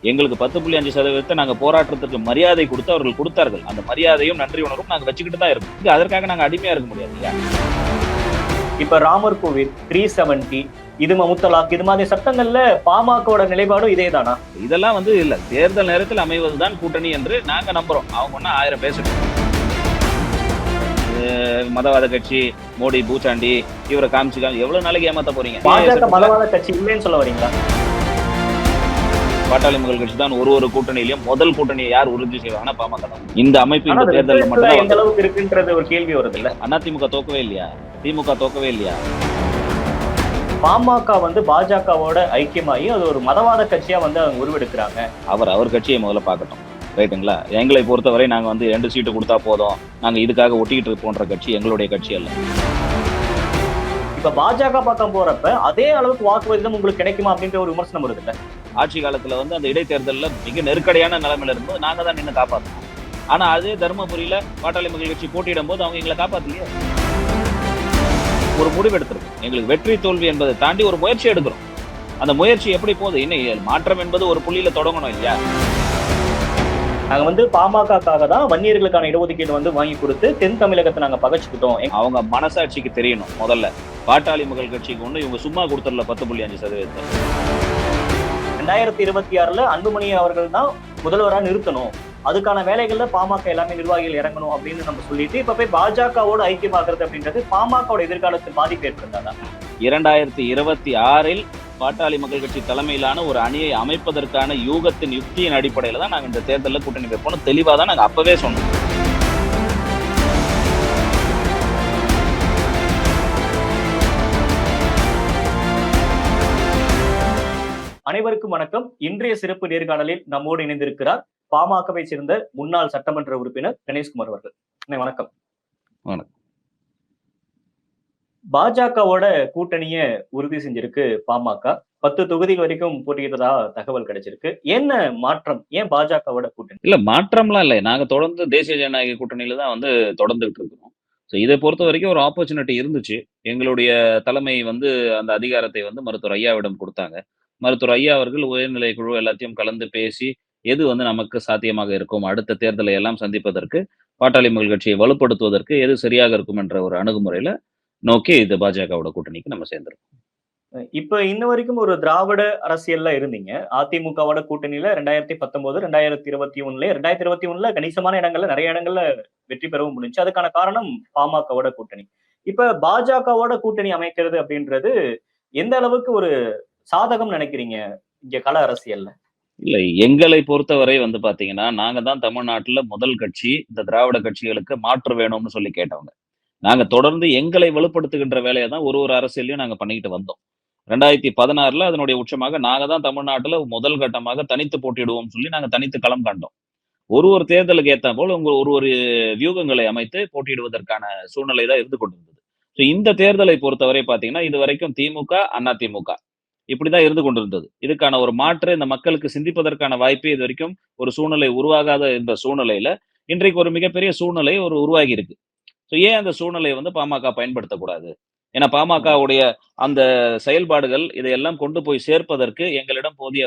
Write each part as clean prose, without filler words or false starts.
எங்களுக்கு 10.5% நாங்க போராட்டத்திற்கு மரியாதை கொடுத்து அவர்கள் கொடுத்தார்கள். அந்த மரியாதையும் நன்றி உணர்வும் நாங்க வச்சுக்கிட்டு தான் இருக்கோம். அதற்காக நாங்க அடிமையா இருக்க முடியாது இல்லையா? இப்ப ராமர் கோவில் 370 இது முத்தலாக் இது மாதிரி சட்டங்கள்ல பாமகவோட நிலைப்பாடும் இதேதானா? இதெல்லாம் வந்து இல்ல, தேர்தல் நேரத்தில் அமைவதுதான் கூட்டணி என்று நாங்க நம்புறோம். அவங்க ஒண்ணா 1000 பேசட்டும். மதவாத கட்சி, மோடி பூச்சாண்டி, இவரை காமிச்சு எவ்வளவு நாளைக்கு ஏமாத்த போறீங்க? பாஜக மதவாத கட்சி இல்லைன்னு சொல்ல வரீங்களா? பாட்டாளி மக்கள் கட்சி தான் ஒரு கூட்டணியிலும் முதல் கூட்டணியை யார் உறுதி செய்வாங்கன்னா பாமக தான். இந்த அமைப்பு இந்த தேர்தலில் மட்டும் எந்த அளவுக்கு இருக்குன்றது ஒரு கேள்வி வருது இல்ல? அதிமுக தோக்கவே இல்லையா? திமுக தோக்கவே இல்லையா? பாமக வந்து பாஜகவோட ஐக்கியமாகி அது ஒரு மதவாத கட்சியா வந்து அவங்க உருவெடுக்கிறாங்க. அவர் கட்சியை முதல்ல பார்க்கட்டும், ரைட்டுங்களா? எங்களை பொறுத்தவரை நாங்க வந்து 2 சீட்டு கொடுத்தா போதும், நாங்க இதுக்காக ஒட்டிக்கிட்டு போன்ற கட்சி எங்களுடைய கட்சி அல்ல. இப்ப பாஜக பக்கம் போறப்ப அதே அளவுக்கு வாக்குவதம் உங்களுக்கு கிடைக்குமா அப்படின்ற ஒரு விமர்சனம் வருது இல்ல? ஆட்சி காலத்துல வந்து அந்த இடைத்தேர்தலில் மிக நெருக்கடியான நிலைமையில இருக்கும்போது நாங்க தான் நின்று காப்பாற்றணும். ஆனா அதே தருமபுரியில பாட்டாளி மக்கள் கட்சி போட்டியிடும் போது அவங்க எங்களை காப்பாத்தலையே. ஒரு முடிவு எடுத்திருக்கோம். எங்களுக்கு வெற்றி தோல்வி என்பதை தாண்டி ஒரு முயற்சி எடுக்கிறோம். அந்த முயற்சி எப்படி போகுது? இன்னும் மாற்றம் என்பது ஒரு புள்ளியில தொடங்கணும் இல்லையா? நாங்க வந்து பாமகக்காக தான் வன்னியர்களுக்கான இடஒதுக்கீடு வந்து வாங்கி கொடுத்து தென் தமிழகத்தை நாங்க பகச்சுக்கிட்டோம். அவங்க மனசாட்சிக்கு தெரியணும். முதல்ல பாட்டாளி மக்கள் கட்சிக்கு ஒண்ணு இவங்க சும்மா கொடுத்துடல 10.5%. 2026 அன்புமணி அவர்கள் தான் முதல்வரா நிறுத்தணும், அதுக்கான வேலைகள்ல பாமக எல்லாமே நிர்வாகிகள் இறங்கணும் அப்படின்னு நம்ம சொல்லிட்டு இப்ப போய் பாஜகவோட ஐக்கியமாகிறது அப்படின்றது பாமகவோட எதிர்காலத்தில் பாதிப்பு ஏற்படுத்தாதா? 2026 பாட்டாளி மக்கள் கட்சி தலைமையிலான ஒரு அணியை அமைப்பதற்கான யூகத்தின் யுக்தியின் அடிப்படையில தான் நாங்க இந்த தேர்தலில் கூட்டணி வைப்போம். தெளிவா தான் நாங்க அப்பவே சொன்னோம். அனைவருக்கும் வணக்கம். இன்றைய சிறப்பு நேர்காணலில் நம்மோடு இணைந்திருக்கிறார் பாமகவை சேர்ந்த முன்னாள் சட்டமன்ற உறுப்பினர் கணேஷ்குமார் அவர்கள். வணக்கம். வணக்கம். பாஜகவோட கூட்டணிய உறுதி செஞ்சிருக்கு பாமக. 10 தொகுதிகள் வரைக்கும் போட்டியிட்டதா தகவல் கிடைச்சிருக்கு. என்ன மாற்றம்? ஏன் பாஜகவோட கூட்டணி? இல்ல, மாற்றம்லாம் இல்லை. நாங்க தொடர்ந்து தேசிய ஜனநாயக கூட்டணியில தான் வந்து தொடர்ந்துட்டு இருக்கிறோம். இதை பொறுத்த வரைக்கும் ஒரு ஆப்பர்ச்சுனிட்டி இருந்துச்சு. எங்களுடைய தலைமை வந்து அந்த அதிகாரத்தை வந்து மருத்துவர் ஐயாவிடம் கொடுத்தாங்க. மருத்துவர் ஐயா அவர்கள் உயர்நிலை குழு எல்லாத்தையும் கலந்து பேசி எது வந்து நமக்கு சாத்தியமாக இருக்கும், அடுத்த தேர்தலை எல்லாம் சந்திப்பதற்கு, பாட்டாளி மக்கள் கட்சியை வலுப்படுத்துவதற்கு எது சரியாக இருக்கும் என்ற ஒரு அணுகுமுறையில நோக்கி இது பாஜகவோட கூட்டணிக்கு நம்ம சேர்ந்திருக்கோம். இப்ப இன்ன வரைக்கும் ஒரு திராவிட அரசியல்ல இருந்தீங்க. அதிமுகவோட கூட்டணியில 2019, 2021 2021ல கணிசமான இடங்கள்ல நிறைய இடங்கள்ல வெற்றி பெறவும் முடிஞ்சு. அதுக்கான காரணம் பாமகவோட கூட்டணி. இப்ப பாஜகவோட கூட்டணி அமைக்கிறது அப்படின்றது எந்த அளவுக்கு ஒரு சாதகம் நினைக்கிறீங்க இங்க கள அரசியல்ல? இல்லை, எங்களை பொறுத்தவரை வந்து பாத்தீங்கன்னா, நாங்க தான் தமிழ்நாட்டுல முதல் கட்சி இந்த திராவிட கட்சிகளுக்கு மாற்று வேணும்னு சொல்லி கேட்டவங்க. நாங்க தொடர்ந்து எங்களை வலுப்படுத்துகின்ற வேலையை தான் ஒரு அரசியலையும் நாங்க பண்ணிக்கிட்டு வந்தோம். 2016ல அதனுடைய உச்சமாக நாங்க தான் தமிழ்நாட்டுல முதல் கட்டமாக தனித்து போட்டியிடுவோம் சொல்லி நாங்க தனித்து களம் கண்டோம். ஒரு தேர்தலுக்கு ஏத்த போல ஒரு வியூகங்களை அமைத்து போட்டியிடுவதற்கான சூழ்நிலை தான் இருந்து கொண்டிருந்தது. இந்த தேர்தலை பொறுத்தவரை பாத்தீங்கன்னா, இது வரைக்கும் திமுக, அதிமுக இப்படிதான் இருந்து கொண்டிருந்தது. இதுக்கான ஒரு மாற்று இந்த மக்களுக்கு சிந்திப்பதற்கான வாய்ப்பு இது வரைக்கும் ஒரு சூழ்நிலை உருவாகாத இந்த சூழ்நிலையில இன்றைக்கு ஒரு மிகப்பெரிய சூழ்நிலை உருவாகி இருக்கு. ஏன் அந்த சூழ்நிலையை வந்து பாமக பயன்படுத்தக்கூடாது? ஏன்னா பாமகவுடைய அந்த செயல்பாடுகள் இதையெல்லாம் கொண்டு போய் சேர்ப்பதற்கு எங்களிடம் போதிய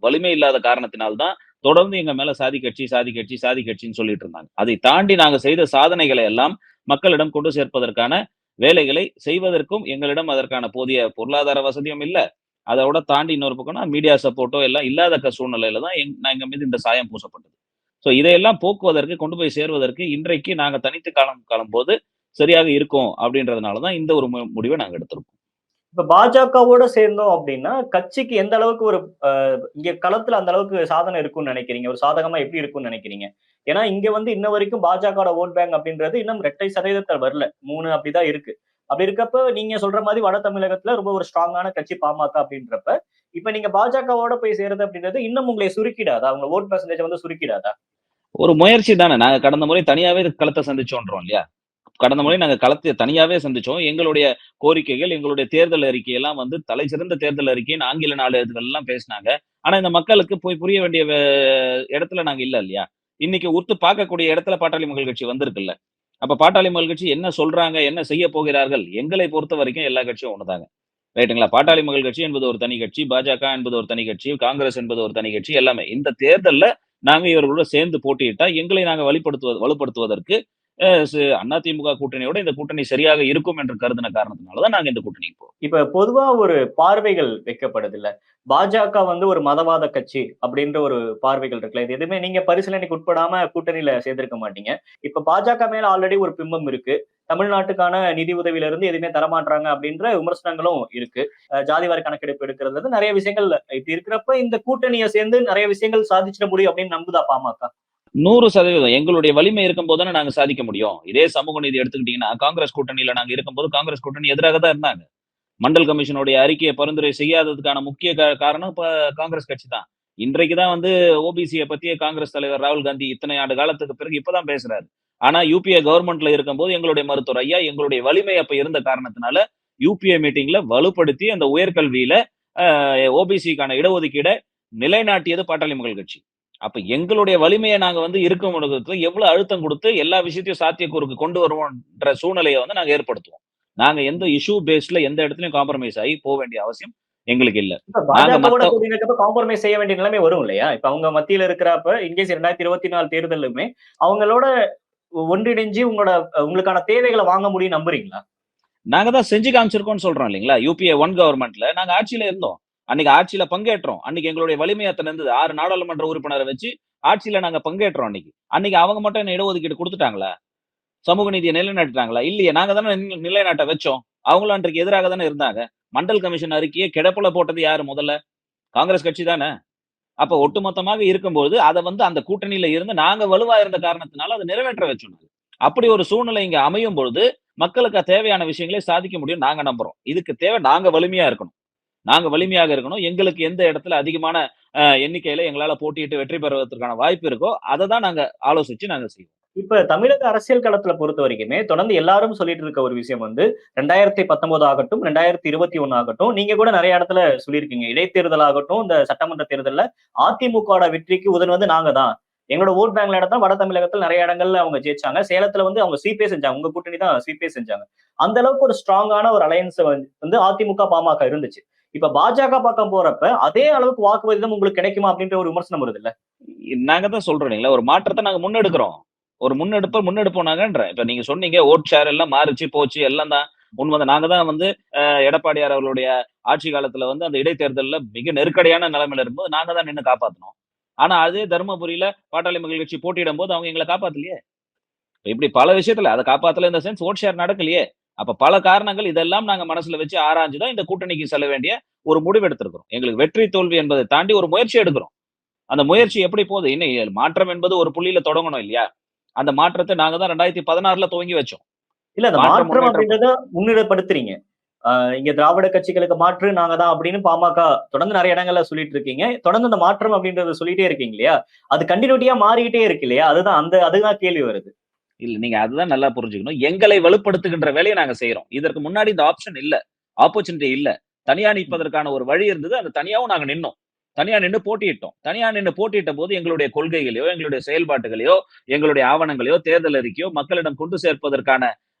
வலிமை இல்லாத காரணத்தினால்தான் தொடர்ந்து எங்க மேல சாதி கட்சி சாதி கட்சி சாதி கட்சின்னு சொல்லிட்டு இருந்தாங்க. அதை தாண்டி நாங்க செய்த சாதனைகளை எல்லாம் மக்களிடம் கொண்டு சேர்ப்பதற்கான வேலைகளை செய்வதற்கும் எங்களிடம் அதற்கான போதிய பொருளாதார வசதியும் இல்ல. அதோட தாண்டி இன்னொரு பக்கம்னா மீடியா சப்போர்ட்டோ எல்லாம் இல்லாத சூழ்நிலையில தான் எங்க மீது இந்த சாயம் பூசப்பட்டது. இதையெல்லாம் போக்குவதற்கு கொண்டு போய் சேர்வதற்கு இன்றைக்கு நாங்க தனித்து காலம் போது சரியாக இருக்கும் அப்படின்றதுனாலதான் இந்த ஒரு முடிவை நாங்க எடுத்திருக்கோம். இப்ப பாஜகவோட சேர்ந்தோம் அப்படின்னா கட்சிக்கு எந்த அளவுக்கு ஒரு இங்க களத்துல அந்த அளவுக்கு சாதனை இருக்கும்னு நினைக்கிறீங்க? ஒரு சாதகமா எப்படி இருக்கும்னு நினைக்கிறீங்க? ஏன்னா இங்க வந்து இன்ன வரைக்கும் பாஜகவோட ஓட் பேங்க் அப்படின்றது இன்னும் 2% வரல, 3 அப்படிதான் இருக்கு. அப்படி இருக்கப்ப நீங்க சொல்ற மாதிரி வட தமிழகத்துல ரொம்ப ஒரு ஸ்ட்ராங்கான கட்சி பாமக அப்படின்றப்ப இப்ப நீங்க பாஜகவோட போய் சேருது அப்படின்றது இன்னும் உங்களை சுருக்கிடாதா? அவங்க ஓட் பெர்சன்டேஜ் வந்து சுருக்கிடாதா? ஒரு முயற்சி தானே. நாங்க கடந்த முறை தனியாவே களத்தை சந்திச்சோன்றோம் இல்லையா? கடந்த முறை நாங்க களத்தை தனியாவே சந்திச்சோம். எங்களுடைய கோரிக்கைகள், எங்களுடைய தேர்தல் அறிக்கை எல்லாம் வந்து தலை சிறந்த தேர்தல் அறிக்கைன்னு ஆங்கில நாளிதழ்கள் எல்லாம் பேசினாங்க. ஆனா இந்த மக்களுக்கு போய் புரிய வேண்டிய இடத்துல நாங்க இல்லையா? இன்னைக்கு உத்து பார்க்கக்கூடிய இடத்துல பாட்டாளி மக்கள் கட்சி வந்திருக்குல்ல. அப்ப பாட்டாளி மக்கள் கட்சி என்ன சொல்றாங்க, என்ன செய்ய போகிறார்கள்? எங்களை பொறுத்த வரைக்கும் எல்லா கட்சியும் ஒண்ணுதாங்க. ரைட்டுங்களா? பாட்டாளி மக்கள் கட்சி என்பது ஒரு தனி கட்சி, பாஜக என்பது ஒரு தனி கட்சி, காங்கிரஸ் என்பது ஒரு தனி கட்சி எல்லாமே. இந்த தேர்தல்ல நாங்க இவர்களோட சேர்ந்து போட்டியிட்டா, எங்களை நாங்க வலுப்படுத்துவதற்கு அதிமுக கூட்டணியோட இந்த கூட்டணி சரியாக இருக்கும் என்று கருதின காரணத்தினால தான் நாங்க இந்த கூட்டணிக்கு போறோம். இப்ப பொதுவா ஒரு பார்வைகள் வைக்கப்படுதுல்ல. பாஜக வந்து ஒரு மதவாத கட்சி அப்படின்ற ஒரு பார்வைகள் இருக்குல்ல. இது எதுவுமே நீங்க பரிசீலனைக்கு உட்படாம கூட்டணியில சேர்ந்திருக்க மாட்டீங்க. இப்ப பாஜக மேல ஆல்ரெடி ஒரு பிம்பம் இருக்கு. தமிழ்நாட்டுக்கான நிதி உதவியில இருந்து எதுவுமே தரமாட்றாங்க அப்படின்ற விமர்சனங்களும் இருக்கு. ஜாதிவாரி கணக்கெடுப்பு எடுக்கிறதுல இருந்து நெறைய விஷயங்கள் இப்படி இருக்கிறப்ப இந்த கூட்டணிய சேர்ந்து நெறைய விஷயங்கள் சாதிச்சிட முடியும் அப்படின்னு நம்புதா பாமக? 100% எங்களுடைய வலிமை இருக்கும்போது தானே நாங்க சாதிக்க முடியும். இதே சமூக நீதி எடுத்துக்கிட்டீங்கன்னா, காங்கிரஸ் கூட்டணியில நாங்க இருக்கும்போது காங்கிரஸ் கூட்டணி எதிராக தான் இருந்தாங்க. மண்டல் கமிஷனுடைய அறிக்கையை பரிந்துரை செய்யாததுக்கான முக்கிய காரணம் இப்ப காங்கிரஸ் கட்சி தான். இன்றைக்கு தான் வந்து ஓபிசிய பத்தியே காங்கிரஸ் தலைவர் ராகுல் காந்தி இத்தனை ஆண்டு காலத்துக்கு பிறகு இப்பதான் பேசுறாரு. ஆனா யுபிஏ கவர்மெண்ட்ல இருக்கும்போது எங்களுடைய மருத்துவர் ஐயா எங்களுடைய வலிமை அப்ப இருந்த காரணத்தினால யுபிஏ மீட்டிங்ல வலுப்படுத்தி அந்த உயர்கல்வியில ஓபிசிக்கான இடஒதுக்கீட நிலைநாட்டியது பாட்டாளி மக்கள் கட்சி. அப்ப எங்களுடைய வலிமையை நாங்க வந்து இருக்கும் இடத்துல எவ்வளவு அழுத்தம் கொடுத்து எல்லா விஷயத்தையும் சாத்தியக்கூறுக்கு கொண்டு வருவோம்ன்ற சூழ்நிலையை வந்து நாங்க ஏற்படுத்துவோம். நாங்க எந்த இஷ்யூ பேஸ்ட்ல எந்த இடத்துலயும் காம்ப்ரமைஸ் ஆகி போக வேண்டிய அவசியம் எங்களுக்கு இல்ல. இப்ப நாங்க பாஜகவோட மத்த கூட்டணி இருக்கப்ப காம்ப்ரமைஸ் செய்ய வேண்டிய நிலைமை வரும் இல்லையா? இப்ப அவங்க மத்தியில இருக்கிறப்ப இன்கேஸ் 2024 தேர்தலுமே அவங்களோட ஒன்றிணைஞ்சு உங்களுக்கான தேவைகள வாங்க முடியும்னு நம்புறீங்களா? நாங்க தான் செஞ்சு காமிச்சிருக்கோம்னு சொல்றோம் இல்லீங்களா? யுபிஏ 1 கவர்ன்மென்ட்ல நாங்க ஆட்சியில இருந்தோம். அன்னைக்கு ஆட்சியில பங்கேற்றோம். அன்னைக்கு எங்களுடைய வலிமை அத்தன இருந்தது. 6 நாடாளுமன்ற உறுப்பினர வச்சு ஆட்சியில நாங்க பங்கேற்றோம் அன்னைக்கு. அன்னைக்கு அவங்க மட்டும் என்ன இடஒதுக்கீடு குடுத்துட்டாங்களா? சமூக நீதியை நிலைநாட்டிட்டாங்களா? இல்லையே. நாங்க தானே நிலைநாட்ட வச்சோம். அவங்களும் அன்றைக்கு எதிராக தானே இருந்தாங்க. மண்டல் கமிஷன் அறிக்கையை கிடப்புல போட்டது யாரு முதல்ல? காங்கிரஸ் கட்சி தானே. அப்ப ஒட்டுமொத்தமாக இருக்கும்போது, அத வந்து அந்த கூட்டணியில இருந்து நாங்க வலுவா இருந்த காரணத்தினால அத நிறைவேற்ற வச்சோம் நாங்க. அப்படி ஒரு சூழ்நிலை இங்க அமையும் பொழுது, மக்களுக்கு தேவையான விஷயங்களை சாதிக்க முடியும்னு நாங்க நம்புறோம். இதுக்கு தேவை நாங்க வலிமையா இருக்கணும். நாங்க வலிமையாக இருக்கணும். எங்களுக்கு எந்த இடத்துல அதிகமான எண்ணிக்கையில எங்களால போட்டியிட்டு வெற்றி பெறுவதற்கான வாய்ப்பு இருக்கோ, அத தான் நாங்க ஆலோசிச்சு நாங்க செய்வோம். இப்ப தமிழக அரசியல் களத்துல பொறுத்த வரைக்குமே தொடர்ந்து எல்லாரும் சொல்லிட்டு இருக்க ஒரு விஷயம் வந்து 2019 ஆகட்டும், 2021 ஆகட்டும், நீங்க கூட நெறைய இடத்துல சொல்லியிருக்கீங்க. இடைத்தேர்தல் ஆகட்டும், இந்த சட்டமன்ற தேர்தல்ல அதிமுகவோட வெற்றிக்கு உதவுனது நாங்க தான். எங்களோட வோட் பேங்க்ல இடத்துல வட தமிழகத்துல நெறைய இடங்கள்ல அவங்க ஜெயிச்சாங்க. சேலத்துல வந்து அவங்க ஸ்வீப்பே செஞ்சாங்க. உங்க கூட்டணி தான் ஸ்வீப்பே செஞ்சாங்க. அந்த அளவுக்கு ஒரு ஸ்ட்ராங்கான ஒரு அலையன்ஸ் வந்து அதிமுக, பாமக இருந்துச்சு. இப்ப பாஜக பக்கம் போறப்ப அதே அளவுக்கு வாக்கு விகிதம் உங்களுக்கு கிடைக்குமா அப்படின்ற ஒரு விமர்சனம் வருதுல்ல? நாங்க தான் சொல்றோம் இல்லைங்களா, ஒரு மாற்றத்த நாங்க முன்னெடுக்கிறோம். ஒரு முன்னெடுப்போம் நாங்கன்றேன். இப்ப நீங்க சொன்னீங்க வோட் ஷேர் எல்லாம் மாறுச்சு, போச்சு எல்லாம் தான் உண்மதான். நாங்க தான் வந்து எடப்பாடியார் அவர்களுடைய ஆட்சி காலத்துல வந்து அந்த இடைத்தேர்தல்ல மிக நெருக்கடியான நிலைமையில இருக்கும்போது நாங்க தான் நின்னு காப்பாத்துனோம். ஆனா அதே தர்மபுரியில பாட்டாளி மக்கள் கட்சி போட்டியிடும்போது அவங்க எங்கள காப்பாத்தலையே. இப்படி பல விஷயத்துல அத காப்பாத்தல இந்த சென்ஸ் வோட் ஷேர் நடக்கலையே. அப்ப பல காரணங்கள் இதெல்லாம் நாங்க மனசுல வச்சு ஆராய்ஞ்சு தான் இந்த கூட்டணிக்கு செல்ல வேண்டிய ஒரு முடிவு எடுத்திருக்கிறோம். எங்களுக்கு வெற்றி தோல்வி என்பதை தாண்டி ஒரு முயற்சி எடுக்கிறோம். அந்த முயற்சி எப்படி போகுது? இன்னும் மாற்றம் என்பது ஒரு புள்ளியில தொடங்கணும் இல்லையா? அந்த மாற்றத்த நாங்க தான் 2016ல துவங்கி வச்சோம். இல்ல அந்த மாற்றம் மாற்றம் முன்னேற்றம் அப்படின்றத முன்னிலைப்படுத்துறீங்க. இங்க திராவிட கட்சிகளுக்கு மாற்று நாங்க தான் அப்படின்னு பாமக தொடர்ந்து நெறைய இடங்கள்ல சொல்லிட்டு இருக்கீங்க. தொடர்ந்து அந்த மாற்றம் அப்படின்றத சொல்லிட்டே இருக்கீங்க இல்லையா? அது கன்டினியூட்டியா மாறிக்கிட்டே இருக்கு இல்லையா? அதுதான் கேள்வி வருது. இல்ல நீங்க அதுதான் நல்லா புரிஞ்சுக்கணும். எங்களை வலுப்படுத்துகின்ற வேலைய நாங்க செய்றோம். இதற்கு முன்னாடி இந்த ஆப்ஷன் இல்ல. ஆப்பர்ச்சுனிட்டி இல்ல. தனியா நிற்பதற்கான ஒரு வழி இருந்தது. அந்த தனியாவும் நாங்க நின்னோம். தனியா நின்னு போட்டியிட்டோம். தனியா நின்னு போட்டியிட்டபோது எங்களுடைய கொள்கைகளையோ, எங்களுடைய செயல்பாட்டுகளையோ, எங்களுடைய ஆவணங்களையோ, தேர்தல் அறிக்கையோ மக்களிடம் கொண்டு சேர்ப்பதற்கான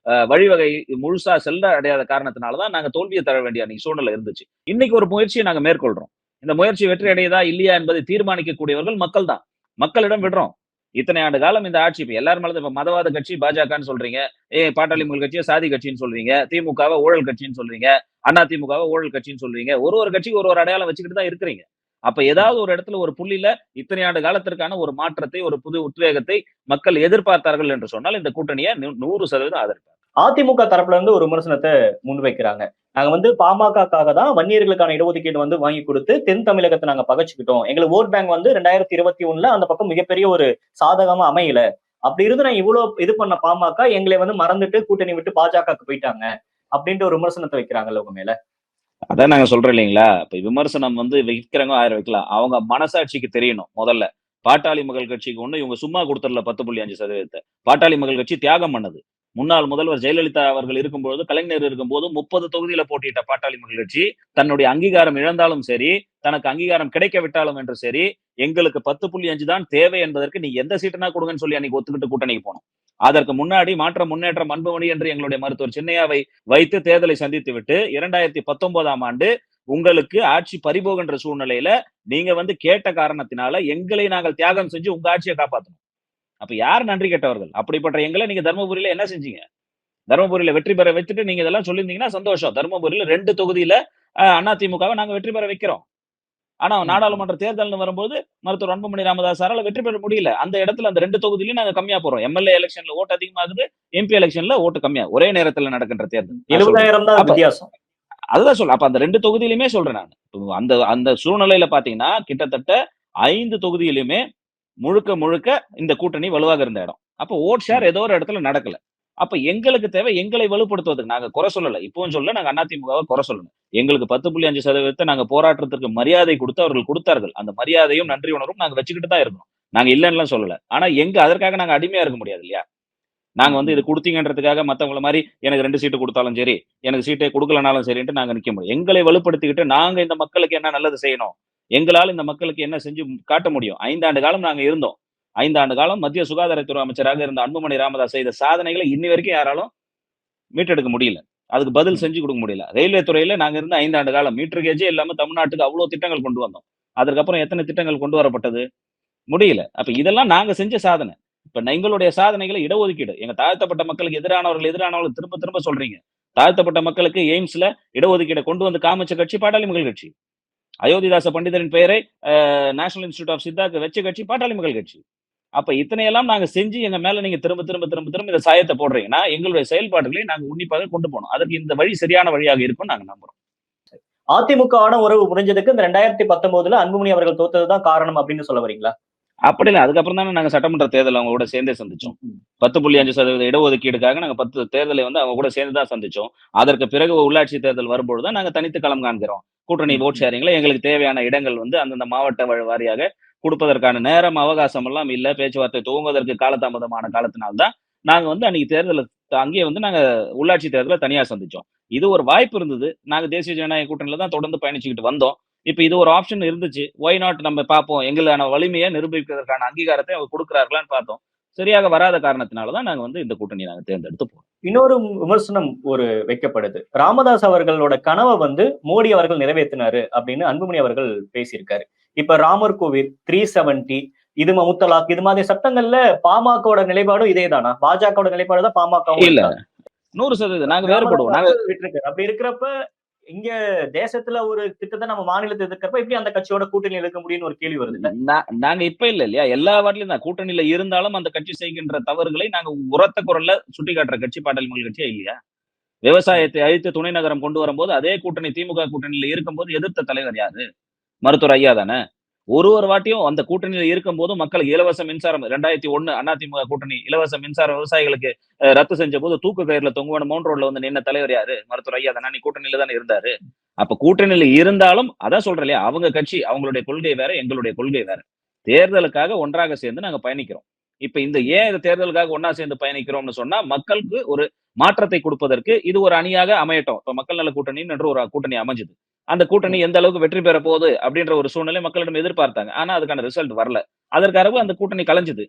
வழிவகை முழுசா செல்ல அடையாத காரணத்தினால தான் நாங்க தோல்விய தழ வேண்டிய அன்னைக்கு சூழ்நிலை இருந்துச்சு. இன்னைக்கு ஒரு முயற்சிய நாங்க மேற்கொள்றோம். இந்த முயற்சி வெற்றி அடையுதா, இல்லையா என்பதை தீர்மானிக்கக்கூடியவர்கள் மக்கள் தான். மக்களிடம் விடுறோம். இத்தனை ஆண்டு காலம் இந்த ஆட்சி இப்ப எல்லார் மேலயும் இப்ப மதவாத கட்சி பாஜகன்னு சொல்றீங்க. பாட்டாளி மக்கள் கட்சிய சாதி கட்சின்னு சொல்றீங்க. திமுகவ ஊழல் கட்சின்னு சொல்றீங்க. அதிமுகவ ஊழல் கட்சின்னு சொல்றீங்க. ஒரு கட்சிக்கு ஒரு அடையாளம் வச்சுக்கிட்டு தான் இருக்கிறீங்க. அப்ப ஏதாவது ஒரு இடத்துல ஒரு புள்ளியில இத்தனை ஆண்டு காலத்திற்கான ஒரு மாற்றத்தை, ஒரு புது உத்வேகத்தை மக்கள் எதிர்பார்த்தார்கள் என்று சொன்னால் இந்த கூட்டணிய 100% ஆதரிப்பார். அதிமுக தரப்புல இருந்து ஒரு விமர்சனத்த முன்வைக்கிறாங்க. நாங்க வந்து பாமகக்காக தான் வன்னியர்களுக்கான இடஒதுக்கீடு வந்து வாங்கி குடுத்து தென் தமிழகத்த நாங்க பகச்சுக்கிட்டோம். எங்களுக்கு வோட் பேங்க் வந்து 2021ல அந்த பக்கம் மிகப்பெரிய ஒரு சாதகமா அமையல. அப்படி இருந்து நான் இவ்ளோ இது பண்ண பாமக எங்களை வந்து மறந்துட்டு கூட்டணி விட்டு பாஜகக்கு போயிட்டாங்க. அப்படின்ற ஒரு விமர்சனத்த வைக்கிறாங்கல்ல உங்க மேல. அதான் நாங்க சொல்றோம் இல்லைங்களா? இப்ப விமர்சனம் வந்து வைக்கிறவங்க 1000 வைக்கலாம். அவங்க மனசாட்சிக்கு தெரியணும் முதல்ல. பாட்டாளி மக்கள் கட்சிக்கு ஒண்ணும் இவங்க சும்மா குடுத்துறல 10.5% பாட்டாளி மக்கள் கட்சி தியாகம் பண்ணுது. முன்னாள் முதல்வர் ஜெயலலிதா அவர்கள் இருக்கும்போது, கலைஞர் இருக்கும்போது 30 தொகுதியில போட்டியிட்ட பாட்டாளி மக்கள் கட்சி, தன்னுடைய அங்கீகாரம் இழந்தாலும் சரி, தனக்கு அங்கீகாரம் கிடைக்கவிட்டாலும் என்று சரி, எங்களுக்கு 10.5 தான் தேவை என்பதற்கு நீ எந்த சீட்டுனா குடுங்கன்னு சொல்லி அன்னைக்கு ஒத்துக்கிட்டு கூட்டணிக்கு போனோம். அதற்கு முன்னாடி மாற்றம், முன்னேற்றம், அன்புமணி என்று எங்களுடைய மருத்துவர் சின்னையாவை வைத்து தேர்தலை சந்தித்துவிட்டு 2019ஆம் ஆண்டு உங்களுக்கு ஆட்சி பறிபோகின்ற சூழ்நிலையில நீங்க வந்து கேட்ட காரணத்தினால எங்களை நாங்கள் தியாகம் செஞ்சு உங்க ஆட்சியை காப்பாத்தணும். அப்ப யார் நன்றி கெட்டவர்கள்? அப்படிப்பட்ட எங்களை நீங்க தர்மபுரியில என்ன செஞ்சீங்க? தர்மபுரியில வெற்றி பெற வச்சுட்டு நீங்க இதெல்லாம் சொல்லியிருந்தீங்கன்னா சந்தோஷம். தர்மபுரியில 2 தொகுதியில அதிமுகவை நாங்க வெற்றி பெற வைக்கிறோம். ஆனா ம். நாடாளுமன்ற தேர்தல்னு வரும்போது மருத்துவர் அன்புமணி ராமதாஸாரால வெற்றி பெற முடியல. அந்த இடத்துல அந்த 2 தொகுதியிலயும் நாங்க கம்மியா போறோம். எம்எல்ஏ எலக்ஷன்ல ஓட்டு அதிகமாகுது. எம்பி எலக்ஷன்ல ஓட்டு கம்மியா. ஒரே நேரத்துல நடக்கின்ற தேர்தல். நான் சொல்றது. 70,000 தான் அப்ப வித்தியாசம். அதுதான் சொல்றேன். அப்ப அந்த 2 தொகுதியிலுமே சொல்றேன் நானு. அந்த அந்த சூழ்நிலையில பார்த்தீங்கன்னா, கிட்டத்தட்ட 5 தொகுதியிலுமே முழுக்க முழுக்க இந்த கூட்டணி வலுவாக இருந்த இடம். அப்ப வோட் ஷேர் ம். ஏதோ ஒரு இடத்துல நடக்கல. அப்ப எங்களுக்கு தேவை எங்களை வலுப்படுத்துவதற்கு. நாங்க குறை சொல்லல. இப்பவும் சொல்லல. நாங்க அதிமுகவ குறை சொல்லல. எங்களுக்கு 10.5% நாங்க போராட்டத்திற்கு மரியாதை குடுத்து அவர்கள் குடுத்தார்கள். அந்த மரியாதையும், நன்றி உணர்வும் நாங்க வச்சுக்கிட்டு தான் இருக்கோம். நாங்க இல்லன்னுலாம் சொல்லல. ஆனா அதற்காக நாங்க அடிமையா இருக்க முடியாது இல்லையா? நாங்க வந்து இது ம். குடுத்தீங்கன்றதுக்காக மத்தவங்கள மாரி எனக்கு 2 சீட்டு குடுத்தாலும் சரி, எனக்கு சீட்டே குடுக்கலனாலும் சரின்ட்டு நாங்க நிக்க முடியும். எங்களை வலுப்படுத்திக்கிட்டு நாங்க இந்த மக்களுக்கு என்ன நல்லது செய்யணும்? எங்களால இந்த மக்களுக்கு என்ன செஞ்சு காட்ட முடியும்? 5 ஆண்டு காலம் நாங்க இருந்தோம். 5 ஆண்டு காலம் மத்திய சுகாதாரத்துறை அமைச்சராக இருந்த அன்புமணி ராமதாஸ் செய்த சாதனைகள இன்னி வரைக்கும் யாராலும் மீட்டெடுக்க முடியல. அதுக்கு பதில் ம். செஞ்சு குடுக்க முடியல. ரயில்வே துறையில நாங்க இருந்த 5 ஆண்டு காலம் மீட்டர் கேஜே இல்லாம தமிழ்நாட்டுக்கு அவ்ளோ திட்டங்கள் கொண்டு வந்தோம். அதற்கப்புறம் எத்தன திட்டங்கள் கொண்டு வரப்பட்டது? முடியல. அப்ப இதெல்லாம் நாங்க செஞ்ச சாதனை. இப்ப எங்களுடைய சாதனைகள இடஒதுக்கீடு. எங்க தாழ்த்தப்பட்ட மக்களுக்கு எதிரானவர்கள் திரும்ப திரும்ப சொல்றீங்க. தாழ்த்தப்பட்ட மக்களுக்கு எய்ம்ஸ்ல இடஒதுக்கீட கொண்டு வந்து காமிச்ச கட்சி பாட்டாளி மக்கள் கட்சி. அயோத்திதாச பண்டிதரின் பெயரை நேஷனல் இன்ஸ்டிடியூட் ஆஃப் சித்தாக்கு வச்ச கட்சி பாட்டாளி மக்கள் கட்சி. அப்ப இத்தனையெல்லாம் நாங்க செஞ்சு எங்க மேல நீங்க திரும்ப திரும்ப திரும்ப திரும்ப இந்த சாயத்த போடுறீங்கன்னா, எங்களுடைய செயல்பாடுகளை நாங்க உன்னிப்பாக கொண்டு போணும். அதற்கு இந்த வழி சரியான வழியாக இருக்கும்னு நாங்க நம்புறோம். அதிமுகவோட உறவு முறிஞ்சதுக்கு இந்த 2019ல அன்புமணி அவர்கள் தோத்தது தான் காரணம் அப்படின்னு சொல்ல வரீங்களா? அப்படி இல்ல. அதுக்கப்புறம் தானே நாங்க சட்டமன்ற தேர்தல் அவங்க கூட சேர்ந்தே சந்திச்சோம். ம். ம். ம். 10.5% இடஒதுக்கீடுக்காக நாங்க 10 தேர்தலை வந்து அவங்க கூட சேர்ந்து தான் சந்திச்சோம். அதற்கு பிறகு உள்ளாட்சி தேர்தல் வரும்பொழுது தான் நாங்க தனித்து களம் காண்கிறோம். கூட்டணி ம். வோட் ம். ஷேரிங்ல எங்களுக்கு தேவையான இடங்கள் வந்து அந்தந்த மாவட்ட வாரியாக குடுப்பதற்கான நேரம், அவகாசம் எல்லாம் இல்ல. பேச்சுவார்த்தை துவங்குவதற்கு காலதாமதமான காலத்தினால் தான் நாங்க வந்து அன்னைக்கு தேர்தல அங்கேயே வந்து நாங்க உள்ளாட்சி தேர்தல தனியா சந்திச்சோம். இது ஒரு வாய்ப்பு இருந்தது. நாங்க தேசிய ஜனநாயக கூட்டணியில தான் தொடர்ந்து பயணிச்சுக்கிட்டு வந்தோம். இப்ப இது ஒரு ஆப்ஷன் இருந்துச்சு. ஒய் நாட் நம்ம பார்ப்போம். எங்களுக்கான வலிமைய நிரூபிப்பதற்கான அங்கீகாரத்தை அவங்க குடுக்குறார்களான்னு பார்த்தோம். சரியாக வராத காரணத்தினால தான் நாங்க வந்து இந்த கூட்டணிய நாங்க தேர்ந்தெடுத்து போனோம். இன்னொரு விமர்சனம் வைக்கப்படுது. ராமதாஸ் அவர்களோட கனவ வந்து மோடி அவர்கள் நிறைவேத்தினாரு அப்படின்னு அன்புமணி அவர்கள் பேசியிருக்காரு. இப்ப ராமர் கோவில், 370 இது முத்தலாக் இது மாதிரி சட்டங்கள்ல பாமகவோட நிலைப்பாடும் இதேதானா? பாஜகவோட நிலைப்பாடு தான் பாமகவும் இல்ல. இருக்கா? 100% நாங்க ராமதாஸ் வேறுபடுவோம். நாங்க அவர்கள் விட்டிருக்காரு. அப்படி இருக்கிறப்ப இங்க தேசத்துல ஒரு திட்டத்த நம்ம மாநிலத்துல எதிர்க்கிறப்ப எப்படி அந்த கட்சியோட கூட்டணியில இருக்க முடியும்னு ஒரு கேள்வி வருதுல்ல? நாங்க இப்ப இல்ல இல்லையா? எல்லா வாட்டிலயும் தான். கூட்டணியில இருந்தாலும் அந்த கட்சி செய்கின்ற தவறுகளை நாங்க உரத்த குரல்ல சுட்டிக்காட்டுற கட்சி பாட்டாளி மக்கள் கட்சியா இல்லையா? ம். விவசாயத்தை அழித்து துணை நகரம் கொண்டு வரும்போது, அதே கூட்டணி திமுக கூட்டணியில இருக்கும்போது எதிர்த்த தலைவர் யாரு? மருத்துவர் ஐயா தானே! ஒரு வாட்டியும் அந்த கூட்டணியில இருக்கும்போதும் மக்களுக்கு இலவச மின்சாரம் 2001 அதிமுக கூட்டணி இலவச மின்சாரம் விவசாயிகளுக்கு ரத்து செஞ்சபோது தூக்கு கயிறுல தொங்குவோன்னு மவுண்ட் ரோட்ல வந்து நின்ன தலைவர் யாரு? மருத்துவர் ஐயா தானே! அன்னைக்கு கூட்டணியில தானே இருந்தாரு. அப்ப கூட்டணியில இருந்தாலும் அதான் சொல்றேன் இல்லையா? அவங்க கட்சி, அவங்களுடைய கொள்கை வேற, எங்களுடைய கொள்கை வேற. தேர்தலுக்காக ஒன்றாக சேர்ந்து நாங்க பயணிக்கிறோம். இப்ப ஏன் இந்த தேர்தலுக்காக ஒண்ணா சேர்ந்து பயணிக்கிறோம்னு சொன்னா, மக்களுக்கு ஒரு மாற்றத்தை குடுப்பதற்கு இது ஒரு அணியாக அமையட்டும். இப்ப மக்கள் நல கூட்டணின்னு என்று ஒரு கூட்டணி அமைஞ்சது. அந்த கூட்டணி ம். எந்த அளவுக்கு வெற்றி பெற போகுது அப்படின்ற ஒரு சூழ்நிலை மக்களிடம் எதிர்பார்த்தாங்க. ஆனா அதுக்கான ரிசல்ட் வரல. அதற்காக அந்த கூட்டணி கலைஞ்சது.